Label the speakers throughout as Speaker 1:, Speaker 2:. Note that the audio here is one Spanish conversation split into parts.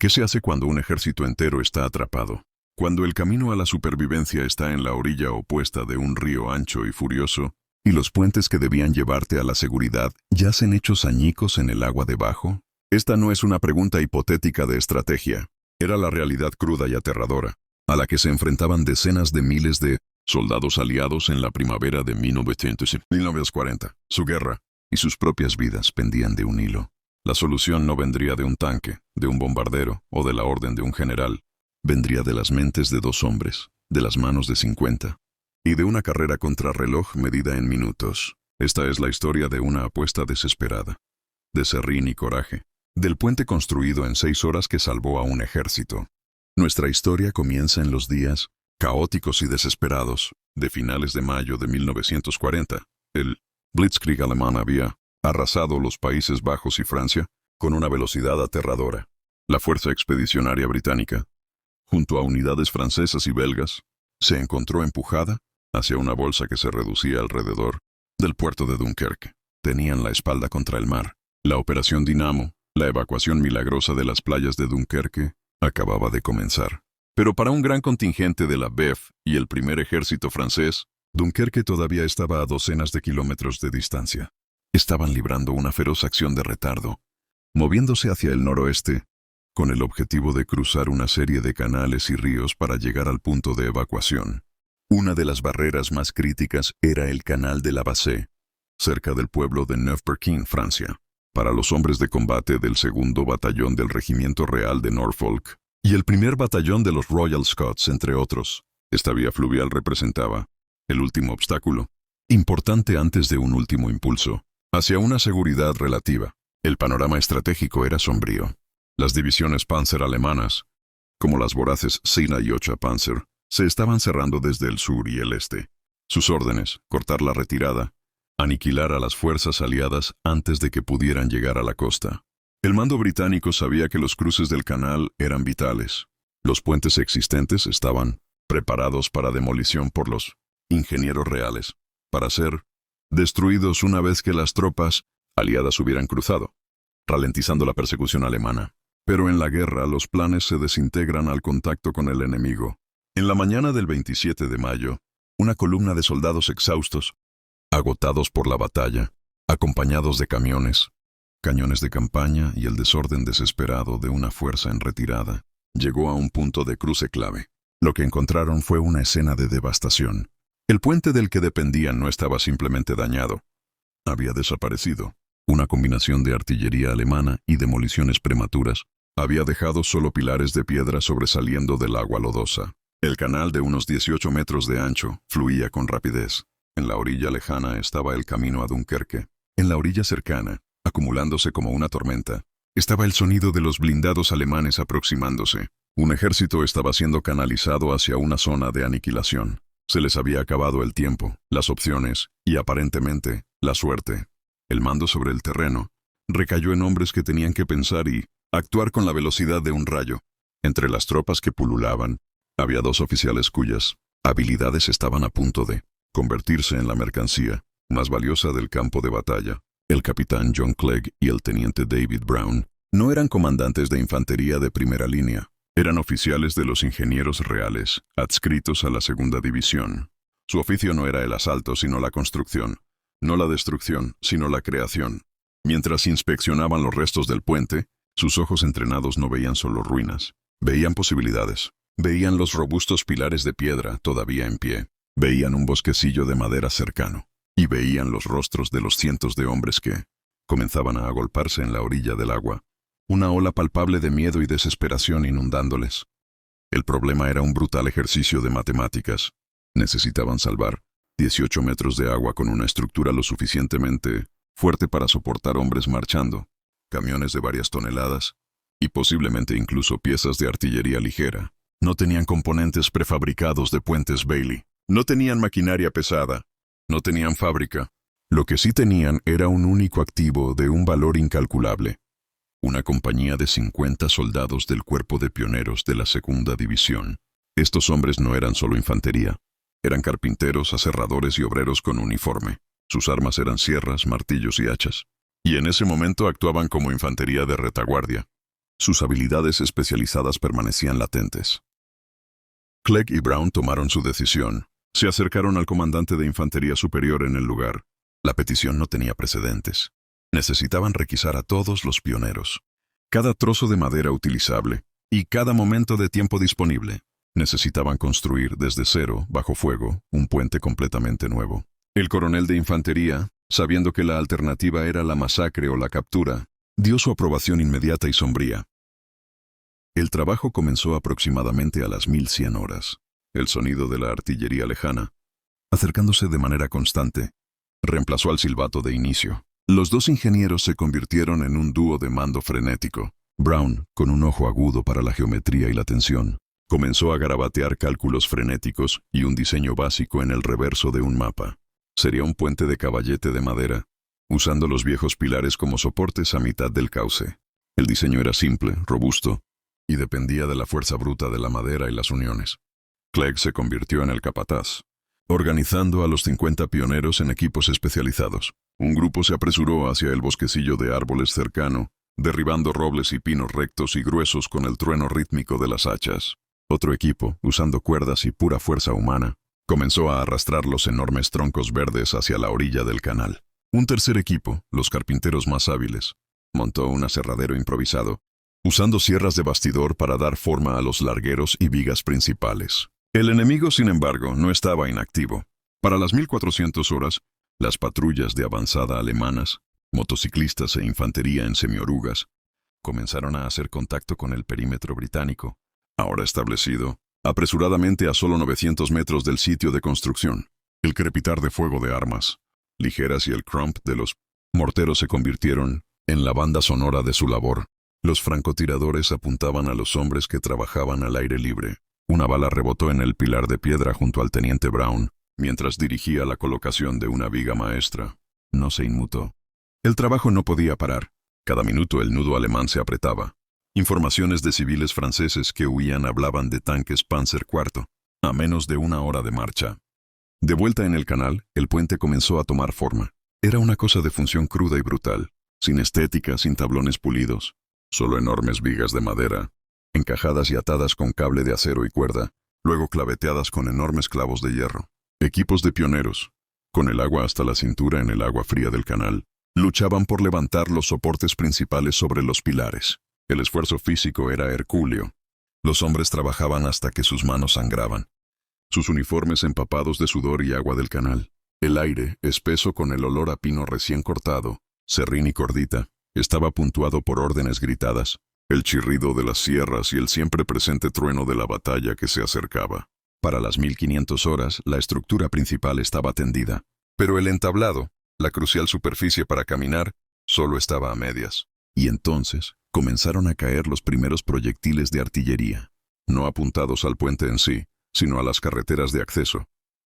Speaker 1: ¿Qué se hace cuando un ejército entero está atrapado? Cuando el camino a la supervivencia está en la orilla opuesta de un río ancho y furioso, y los puentes que debían llevarte a la seguridad yacen hechos añicos en el agua debajo. Esta no es una pregunta hipotética de estrategia. Era la realidad cruda y aterradora, a la que se enfrentaban decenas de miles de soldados aliados en la primavera de 1940. Su guerra y sus propias vidas pendían de un hilo. La solución no vendría de un tanque, de un bombardero o de la orden de un general. Vendría de las mentes de dos hombres, de las manos de 50, y de una carrera contrarreloj medida en minutos. Esta es la historia de una apuesta desesperada, de serrín y coraje, del puente construido en 6 horas que salvó a un ejército. Nuestra historia comienza en los días caóticos y desesperados de finales de mayo de 1940. El Blitzkrieg alemán había arrasado los Países Bajos y Francia con una velocidad aterradora. La fuerza expedicionaria británica, junto a unidades francesas y belgas, se encontró empujada hacia una bolsa que se reducía alrededor del puerto de Dunkerque. Tenían la espalda contra el mar. La operación Dinamo, la evacuación milagrosa de las playas de Dunkerque, acababa de comenzar. Pero para un gran contingente de la BEF y el primer ejército francés, Dunkerque todavía estaba a docenas de kilómetros de distancia. Estaban librando una feroz acción de retardo, moviéndose hacia el noroeste, con el objetivo de cruzar una serie de canales y ríos para llegar al punto de evacuación. Una de las barreras más críticas era el canal de la Bassée, cerca del pueblo de Neuf-Perquin, Francia. Para los hombres de combate del 2º Batallón del Regimiento Real de Norfolk y el 1er Batallón de los Royal Scots, entre otros, esta vía fluvial representaba el último obstáculo, importante antes de un último impulso, hacia una seguridad relativa. El panorama estratégico era sombrío. Las divisiones Panzer alemanas, como las voraces Sina y Ocha Panzer, se estaban cerrando desde el sur y el este. Sus órdenes: cortar la retirada, aniquilar a las fuerzas aliadas antes de que pudieran llegar a la costa. El mando británico sabía que los cruces del canal eran vitales. Los puentes existentes estaban preparados para demolición por los ingenieros reales, para ser destruidos una vez que las tropas aliadas hubieran cruzado, ralentizando la persecución alemana. Pero en la guerra los planes se desintegran al contacto con el enemigo. En la mañana del 27 de mayo, una columna de soldados exhaustos, agotados por la batalla, acompañados de camiones, cañones de campaña y el desorden desesperado de una fuerza en retirada, llegó a un punto de cruce clave. Lo que encontraron fue una escena de devastación. El puente del que dependían no estaba simplemente dañado. Había desaparecido. Una combinación de artillería alemana y demoliciones prematuras había dejado solo pilares de piedra sobresaliendo del agua lodosa. El canal, de unos 18 metros de ancho, fluía con rapidez. En la orilla lejana estaba el camino a Dunkerque. En la orilla cercana, acumulándose como una tormenta, estaba el sonido de los blindados alemanes aproximándose. Un ejército estaba siendo canalizado hacia una zona de aniquilación. Se les había acabado el tiempo, las opciones y, aparentemente, la suerte. El mando sobre el terreno recayó en hombres que tenían que pensar y actuar con la velocidad de un rayo. Entre las tropas que pululaban, había 2 oficiales cuyas habilidades estaban a punto de convertirse en la mercancía más valiosa del campo de batalla. El capitán John Clegg y el teniente David Brown no eran comandantes de infantería de primera línea. Eran oficiales de los ingenieros reales, adscritos a la 2ª división. Su oficio no era el asalto, sino la construcción. No la destrucción, sino la creación. Mientras inspeccionaban los restos del puente, sus ojos entrenados no veían solo ruinas. Veían posibilidades. Veían los robustos pilares de piedra todavía en pie. Veían un bosquecillo de madera cercano. Y veían los rostros de los cientos de hombres que comenzaban a agolparse en la orilla del agua. Una ola palpable de miedo y desesperación inundándoles. El problema era un brutal ejercicio de matemáticas. Necesitaban salvar 18 metros de agua con una estructura lo suficientemente fuerte para soportar hombres marchando, camiones de varias toneladas y posiblemente incluso piezas de artillería ligera. No tenían componentes prefabricados de puentes Bailey. No tenían maquinaria pesada. No tenían fábrica. Lo que sí tenían era un único activo de un valor incalculable. Una compañía de 50 soldados del cuerpo de pioneros de la 2ª división. Estos hombres no eran solo infantería. Eran carpinteros, aserradores y obreros con uniforme. Sus armas eran sierras, martillos y hachas. Y en ese momento actuaban como infantería de retaguardia. Sus habilidades especializadas permanecían latentes. Clegg y Brown tomaron su decisión. Se acercaron al comandante de infantería superior en el lugar. La petición no tenía precedentes. Necesitaban requisar a todos los pioneros. Cada trozo de madera utilizable y cada momento de tiempo disponible. Necesitaban construir desde cero, bajo fuego, un puente completamente nuevo. El coronel de infantería, sabiendo que la alternativa era la masacre o la captura, dio su aprobación inmediata y sombría. El trabajo comenzó aproximadamente a las 1100 horas. El sonido de la artillería lejana, acercándose de manera constante, reemplazó al silbato de inicio. Los dos ingenieros se convirtieron en un dúo de mando frenético. Brown, con un ojo agudo para la geometría y la tensión, comenzó a garabatear cálculos frenéticos y un diseño básico en el reverso de un mapa. Sería un puente de caballete de madera, usando los viejos pilares como soportes a mitad del cauce. El diseño era simple, robusto, y dependía de la fuerza bruta de la madera y las uniones. Clegg se convirtió en el capataz, organizando a los 50 pioneros en equipos especializados. Un grupo se apresuró hacia el bosquecillo de árboles cercano, derribando robles y pinos rectos y gruesos con el trueno rítmico de las hachas. Otro equipo, usando cuerdas y pura fuerza humana, comenzó a arrastrar los enormes troncos verdes hacia la orilla del canal. Un tercer equipo, los carpinteros más hábiles, montó un aserradero improvisado, usando sierras de bastidor para dar forma a los largueros y vigas principales. El enemigo, sin embargo, no estaba inactivo. Para las 1400 horas, las patrullas de avanzada alemanas, motociclistas e infantería en semiorugas, comenzaron a hacer contacto con el perímetro británico, ahora establecido, apresuradamente a solo 900 metros del sitio de construcción. El crepitar de fuego de armas ligeras y el crump de los morteros se convirtieron en la banda sonora de su labor. Los francotiradores apuntaban a los hombres que trabajaban al aire libre. Una bala rebotó en el pilar de piedra junto al teniente Brown, mientras dirigía la colocación de una viga maestra. No se inmutó. El trabajo no podía parar. Cada minuto el nudo alemán se apretaba. Informaciones de civiles franceses que huían hablaban de tanques Panzer IV, a menos de una hora de marcha. De vuelta en el canal, el puente comenzó a tomar forma. Era una cosa de función cruda y brutal, sin estética, sin tablones pulidos, solo enormes vigas de madera, encajadas y atadas con cable de acero y cuerda, luego claveteadas con enormes clavos de hierro. Equipos de pioneros, con el agua hasta la cintura en el agua fría del canal, luchaban por levantar los soportes principales sobre los pilares. El esfuerzo físico era hercúleo. Los hombres trabajaban hasta que sus manos sangraban, sus uniformes empapados de sudor y agua del canal. El aire, espeso con el olor a pino recién cortado, serrín y cordita, estaba puntuado por órdenes gritadas, el chirrido de las sierras y el siempre presente trueno de la batalla que se acercaba. Para las 1500 horas, la estructura principal estaba tendida, pero el entablado, la crucial superficie para caminar, solo estaba a medias. Y entonces comenzaron a caer los primeros proyectiles de artillería, no apuntados al puente en sí, sino a las carreteras de acceso,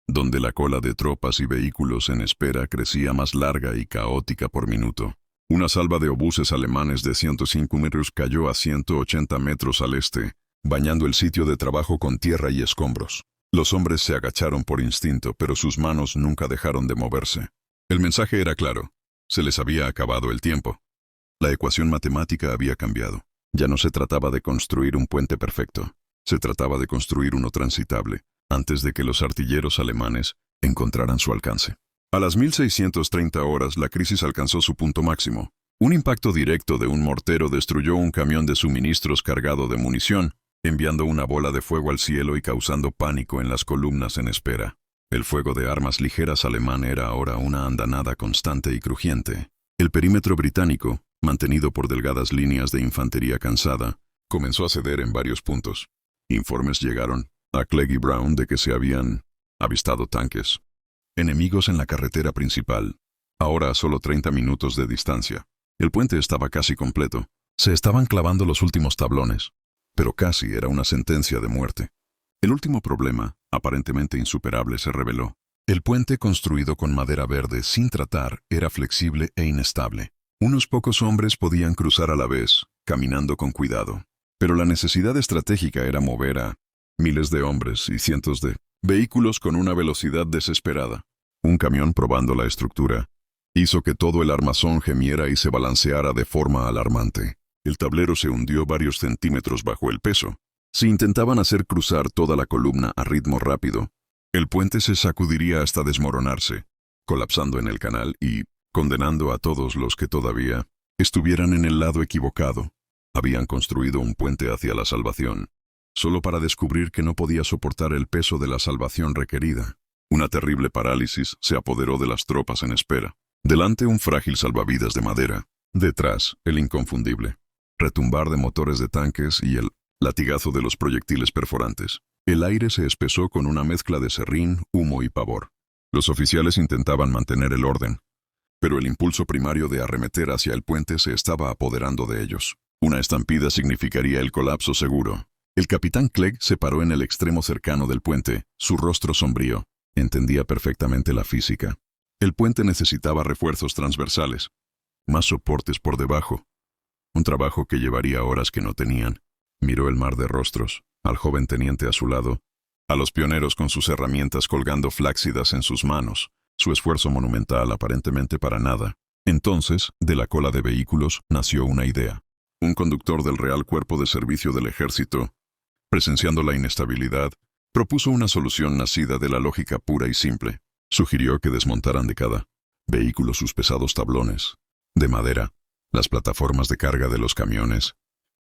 Speaker 1: donde la cola de tropas y vehículos en espera crecía más larga y caótica por minuto. Una salva de obuses alemanes de 105 metros cayó a 180 metros al este, bañando el sitio de trabajo con tierra y escombros. Los hombres se agacharon por instinto, pero sus manos nunca dejaron de moverse. El mensaje era claro. Se les había acabado el tiempo. La ecuación matemática había cambiado. Ya no se trataba de construir un puente perfecto. Se trataba de construir uno transitable, antes de que los artilleros alemanes encontraran su alcance. A las 1630 horas la crisis alcanzó su punto máximo. Un impacto directo de un mortero destruyó un camión de suministros cargado de munición, enviando una bola de fuego al cielo y causando pánico en las columnas en espera. El fuego de armas ligeras alemán era ahora una andanada constante y crujiente. El perímetro británico, mantenido por delgadas líneas de infantería cansada, comenzó a ceder en varios puntos. Informes llegaron a Clegg y Brown de que se habían avistado tanques enemigos en la carretera principal, ahora a solo 30 minutos de distancia. El puente estaba casi completo. Se estaban clavando los últimos tablones, pero casi era una sentencia de muerte. El último problema, aparentemente insuperable, se reveló. El puente construido con madera verde sin tratar era flexible e inestable. Unos pocos hombres podían cruzar a la vez, caminando con cuidado. Pero la necesidad estratégica era mover a miles de hombres y cientos de vehículos con una velocidad desesperada. Un camión probando la estructura hizo que todo el armazón gemiera y se balanceara de forma alarmante. El tablero se hundió varios centímetros bajo el peso. Si intentaban hacer cruzar toda la columna a ritmo rápido, el puente se sacudiría hasta desmoronarse, colapsando en el canal y condenando a todos los que todavía estuvieran en el lado equivocado. Habían construido un puente hacia la salvación, solo para descubrir que no podía soportar el peso de la salvación requerida. Una terrible parálisis se apoderó de las tropas en espera. Delante un frágil salvavidas de madera, detrás el inconfundible retumbar de motores de tanques y el latigazo de los proyectiles perforantes. El aire se espesó con una mezcla de serrín, humo y pavor. Los oficiales intentaban mantener el orden, pero el impulso primario de arremeter hacia el puente se estaba apoderando de ellos. Una estampida significaría el colapso seguro. El capitán Clegg se paró en el extremo cercano del puente, su rostro sombrío. Entendía perfectamente la física. El puente necesitaba refuerzos transversales, más soportes por debajo. Un trabajo que llevaría horas que no tenían. Miró el mar de rostros, al joven teniente a su lado, a los pioneros con sus herramientas colgando flácidas en sus manos, su esfuerzo monumental aparentemente para nada. Entonces, de la cola de vehículos, nació una idea. Un conductor del Real Cuerpo de Servicio del Ejército, presenciando la inestabilidad, propuso una solución nacida de la lógica pura y simple. Sugirió que desmontaran de cada vehículo sus pesados tablones de madera, las plataformas de carga de los camiones,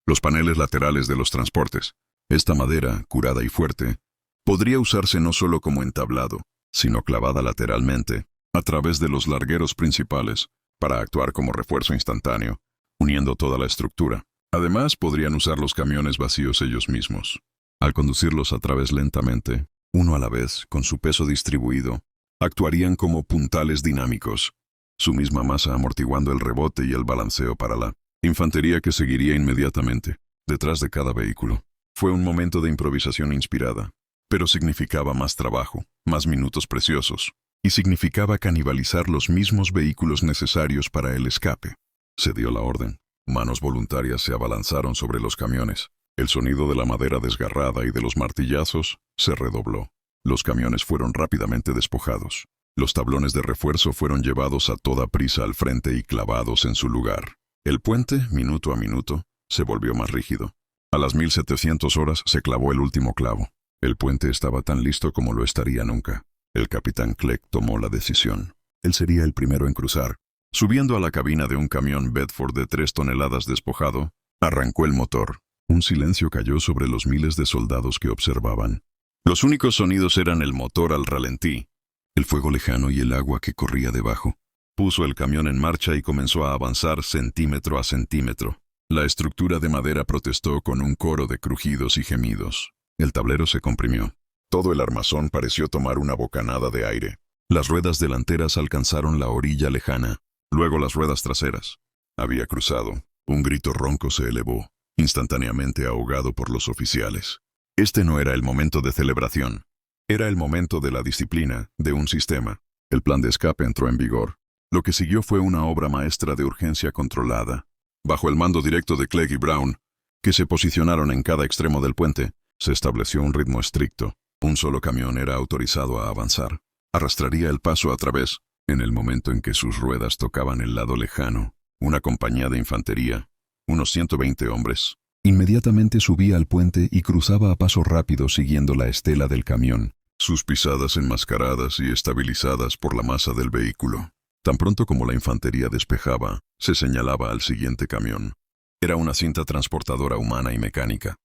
Speaker 1: los paneles laterales de los transportes. Esta madera, curada y fuerte, podría usarse no solo como entablado, sino clavada lateralmente, a través de los largueros principales, para actuar como refuerzo instantáneo, uniendo toda la estructura. Además, podrían usar los camiones vacíos ellos mismos. Al conducirlos a través lentamente, uno a la vez, con su peso distribuido, actuarían como puntales dinámicos, su misma masa amortiguando el rebote y el balanceo para la infantería que seguiría inmediatamente, detrás de cada vehículo. Fue un momento de improvisación inspirada, pero significaba más trabajo, más minutos preciosos, y significaba canibalizar los mismos vehículos necesarios para el escape. Se dio la orden. Manos voluntarias se abalanzaron sobre los camiones. El sonido de la madera desgarrada y de los martillazos se redobló. Los camiones fueron rápidamente despojados. Los tablones de refuerzo fueron llevados a toda prisa al frente y clavados en su lugar. El puente, minuto a minuto, se volvió más rígido. A las 1700 horas se clavó el último clavo. El puente estaba tan listo como lo estaría nunca. El capitán Clegg tomó la decisión. Él sería el primero en cruzar. Subiendo a la cabina de un camión Bedford de 3 toneladas despojado, arrancó el motor. Un silencio cayó sobre los miles de soldados que observaban. Los únicos sonidos eran el motor al ralentí, el fuego lejano y el agua que corría debajo. Puso el camión en marcha y comenzó a avanzar centímetro a centímetro. La estructura de madera protestó con un coro de crujidos y gemidos. El tablero se comprimió. Todo el armazón pareció tomar una bocanada de aire. Las ruedas delanteras alcanzaron la orilla lejana, luego las ruedas traseras. Había cruzado. Un grito ronco se elevó, instantáneamente ahogado por los oficiales. Este no era el momento de celebración. Era el momento de la disciplina, de un sistema. El plan de escape entró en vigor. Lo que siguió fue una obra maestra de urgencia controlada. Bajo el mando directo de Clegg y Brown, que se posicionaron en cada extremo del puente, se estableció un ritmo estricto. Un solo camión era autorizado a avanzar. Arrastraría el paso a través. En el momento en que sus ruedas tocaban el lado lejano, una compañía de infantería, unos 120 hombres, inmediatamente subía al puente y cruzaba a paso rápido siguiendo la estela del camión, sus pisadas enmascaradas y estabilizadas por la masa del vehículo. Tan pronto como la infantería despejaba, se señalaba al siguiente camión. Era una cinta transportadora humana y mecánica,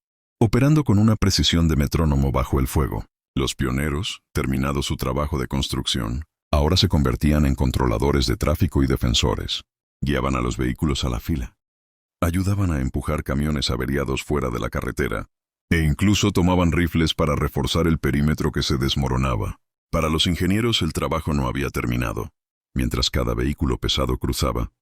Speaker 1: operando con una precisión de metrónomo bajo el fuego. Los pioneros, terminado su trabajo de construcción, ahora se convertían en controladores de tráfico y defensores. Guiaban a los vehículos a la fila. Ayudaban a empujar camiones averiados fuera de la carretera, e incluso tomaban rifles para reforzar el perímetro que se desmoronaba. Para los ingenieros el trabajo no había terminado. Mientras cada vehículo pesado cruzaba,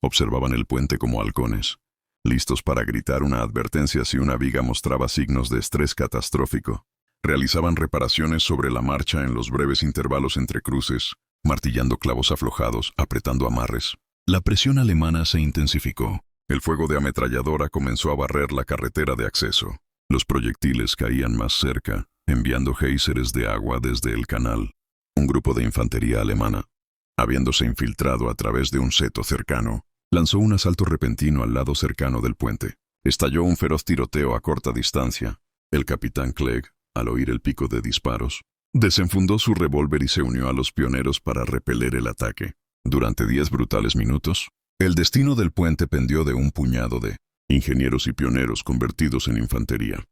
Speaker 1: observaban el puente como halcones, listos para gritar una advertencia si una viga mostraba signos de estrés catastrófico. Realizaban reparaciones sobre la marcha en los breves intervalos entre cruces, martillando clavos aflojados, apretando amarres. La presión alemana se intensificó. El fuego de ametralladora comenzó a barrer la carretera de acceso. Los proyectiles caían más cerca, enviando géiseres de agua desde el canal. Un grupo de infantería alemana, habiéndose infiltrado a través de un seto cercano, lanzó un asalto repentino al lado cercano del puente. Estalló un feroz tiroteo a corta distancia. El capitán Clegg, al oír el pico de disparos, desenfundó su revólver y se unió a los pioneros para repeler el ataque. Durante 10 brutales minutos, el destino del puente pendió de un puñado de ingenieros y pioneros convertidos en infantería.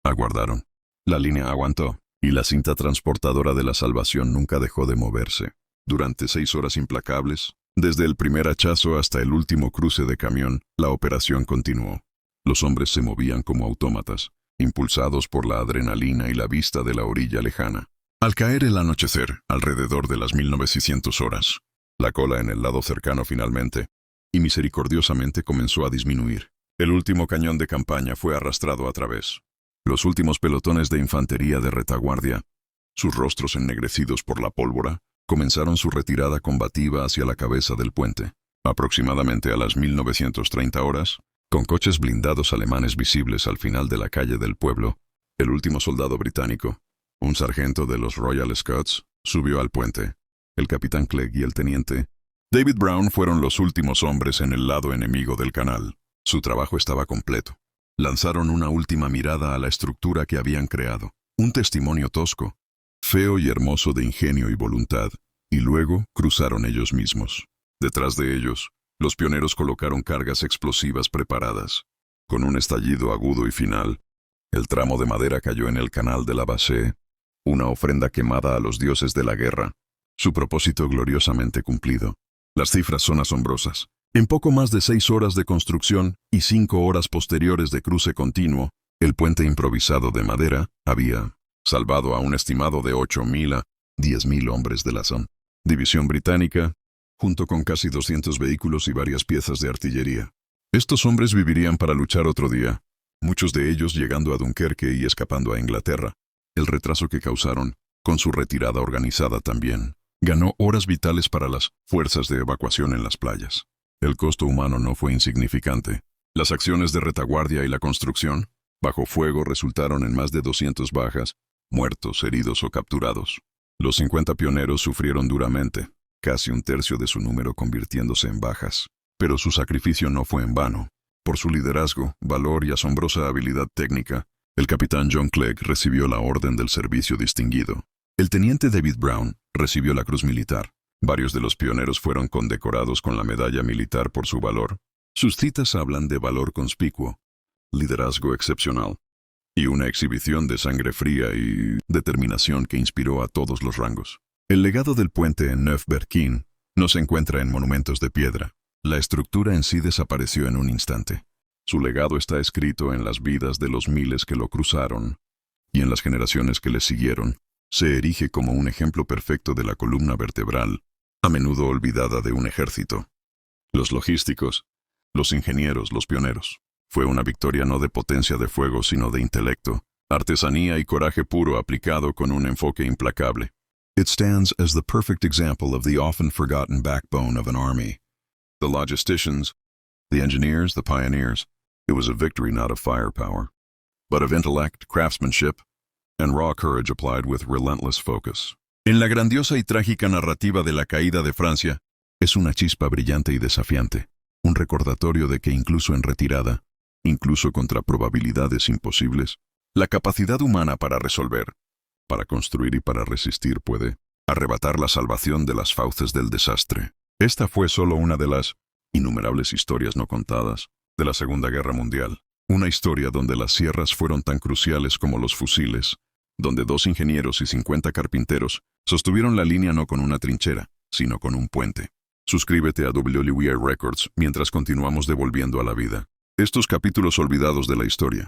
Speaker 1: Aguardaron. La línea aguantó, y la cinta transportadora de la salvación nunca dejó de moverse. Durante 6 horas implacables, desde el primer hachazo hasta el último cruce de camión, la operación continuó. Los hombres se movían como autómatas, impulsados por la adrenalina y la vista de la orilla lejana. Al caer el anochecer, alrededor de las 1900 horas, la cola en el lado cercano finalmente, y misericordiosamente comenzó a disminuir. El último cañón de campaña fue arrastrado a través. Los últimos pelotones de infantería de retaguardia, sus rostros ennegrecidos por la pólvora, comenzaron su retirada combativa hacia la cabeza del puente. Aproximadamente a las 1930 horas, con coches blindados alemanes visibles al final de la calle del pueblo, el último soldado británico, un sargento de los Royal Scots, subió al puente. El capitán Clegg y el teniente David Brown fueron los últimos hombres en el lado enemigo del canal. Su trabajo estaba completo. Lanzaron una última mirada a la estructura que habían creado, un testimonio tosco, feo y hermoso de ingenio y voluntad, y luego cruzaron ellos mismos. Detrás de ellos, los pioneros colocaron cargas explosivas preparadas. Con un estallido agudo y final, el tramo de madera cayó en el canal de la Bassée, una ofrenda quemada a los dioses de la guerra. Su propósito gloriosamente cumplido. Las cifras son asombrosas. En poco más de 6 horas de construcción y 5 horas posteriores de cruce continuo, el puente improvisado de madera había salvado a un estimado de 8.000 a 10.000 hombres de la zona. División británica, junto con casi 200 vehículos y varias piezas de artillería. Estos hombres vivirían para luchar otro día, muchos de ellos llegando a Dunkerque y escapando a Inglaterra. El retraso que causaron, con su retirada organizada también, ganó horas vitales para las fuerzas de evacuación en las playas. El costo humano no fue insignificante. Las acciones de retaguardia y la construcción, bajo fuego, resultaron en más de 200 bajas, muertos, heridos o capturados. Los 50 pioneros sufrieron duramente, casi un tercio de su número convirtiéndose en bajas. Pero su sacrificio no fue en vano. Por su liderazgo, valor y asombrosa habilidad técnica, el capitán John Clegg recibió la Orden del Servicio Distinguido. El teniente David Brown recibió la Cruz Militar. Varios de los pioneros fueron condecorados con la medalla militar por su valor. Sus citas hablan de valor conspicuo, liderazgo excepcional, y una exhibición de sangre fría y determinación que inspiró a todos los rangos. El legado del puente en Neuf-Berkin no se encuentra en monumentos de piedra. La estructura en sí desapareció en un instante. Su legado está escrito en las vidas de los miles que lo cruzaron, y en las generaciones que le siguieron. Se erige como un ejemplo perfecto de la columna vertebral, a menudo olvidada de un ejército. Los logísticos, los ingenieros, los pioneros. Fue una victoria no de potencia de fuego, sino de intelecto, artesanía y coraje puro aplicado con un enfoque implacable. It stands as the perfect example of the often forgotten backbone of an army. The logisticians, the engineers, the pioneers. It was a victory not of firepower, but of intellect, craftsmanship, and raw courage applied with relentless focus. En la grandiosa y trágica narrativa de la caída de Francia, es una chispa brillante y desafiante, un recordatorio de que incluso en retirada, incluso contra probabilidades imposibles, la capacidad humana para resolver, para construir y para resistir puede arrebatar la salvación de las fauces del desastre. Esta fue solo una de las innumerables historias no contadas de la Segunda Guerra Mundial. Una historia donde las sierras fueron tan cruciales como los fusiles, donde 2 ingenieros y 50 carpinteros sostuvieron la línea no con una trinchera, sino con un puente. Suscríbete a WLVI Records mientras continuamos devolviendo a la vida estos capítulos olvidados de la historia.